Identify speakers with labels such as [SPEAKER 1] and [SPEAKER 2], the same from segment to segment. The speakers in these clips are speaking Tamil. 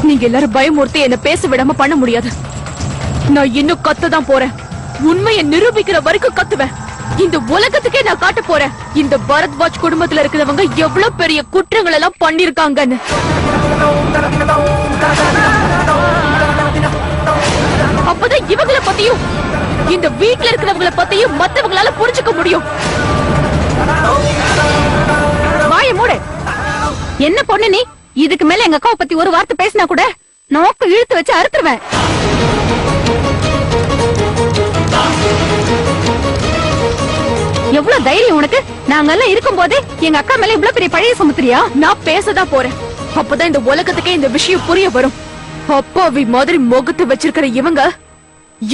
[SPEAKER 1] நீங்க எல்லாரும் பயமுறுத்தி என்ன பேச விடாம பண்ண முடியாது. நான் இன்னும் கத்ததான் போறேன். உண்மையை நிரூபிக்கிற வரைக்கும் கத்துவேன். இந்த உலகத்துக்கே நான் காட்ட போறேன் இந்த பரத்வாஜ் குடும்பத்துல இருக்கிறவங்க எவ்வளவு பெரிய குற்றங்கள் எல்லாம் பண்ணிருக்காங்கன்னு. அப்பதான் இவங்களை பத்தியும் இந்த வீட்டுல இருக்கிறவங்களை பத்தியும் மத்தவங்களால புரிஞ்சுக்க முடியும். வாய மூடு. என்ன பொண்ணு நீ? இதுக்கு மேல எங்க அக்காவை பத்தி ஒரு வார்த்தை பேசினா கூட நோக்கு இழுத்து வச்சு அறுத்துருவேன். எவ்வளவு தைரியம் உனக்கு? நாங்க எல்லாம் இருக்கும் போதே எங்க அக்கா மேல இவ்வளவு பெரிய பழைய சுமத்துறியா? நான் பேசதான் போறேன். அப்பதான் இந்த உலகத்துக்கே இந்த விஷயம் புரிய வரும். அப்பாவி மாதிரி முகத்து வச்சிருக்கிற இவங்க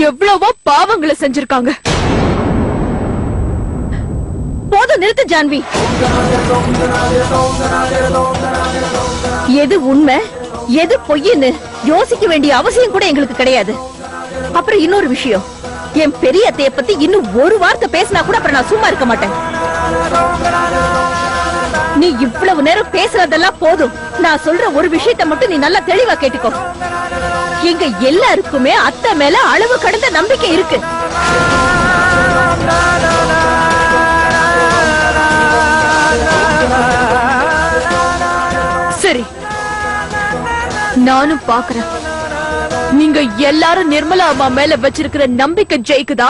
[SPEAKER 1] எவ்வளவோ பாவங்களை செஞ்சிருக்காங்க. போதும், நிறுத்து ஜான்வி. எது உண்மை எது பொய்ன்னு யோசிக்க வேண்டிய அவசியம் கூட எங்களுக்கு கிடையாது. அப்புறம் இன்னொரு விஷயம், என் பெரிய அத்தைய பத்தி இன்னும் ஒரு வார்த்தை பேசினா கூட அப்புறம் நான் சும்மா இருக்க மாட்டேன். நீ இவ்வளவு நேரம் பேசுறதெல்லாம் போதும். நான் சொல்ற ஒரு விஷயத்தை மட்டும் நீ நல்லா தெளிவா கேட்டுக்கோ. எங்க எல்லாருக்குமே அத்தை மேல அளவு கடந்த நம்பிக்கை இருக்கு. சரி, நானும் பாக்குறேன். நீங்க எல்லாரும் நிர்மலா அம்மா மேல வச்சிருக்கிற நம்பிக்கை ஜெயிக்குதா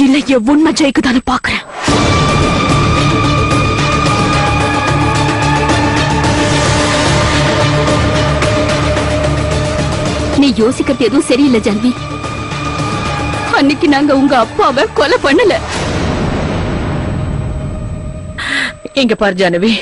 [SPEAKER 1] இல்ல உண்மை ஜெயிக்குதான்னு பாக்குறேன். நீ யோசிக்கிறது எதுவும் சரியில்லை ஜான்வி. அன்னைக்கு நாங்க உங்க அப்பாவை கொலை பண்ணல.
[SPEAKER 2] இங்க பாரு ஜானவி,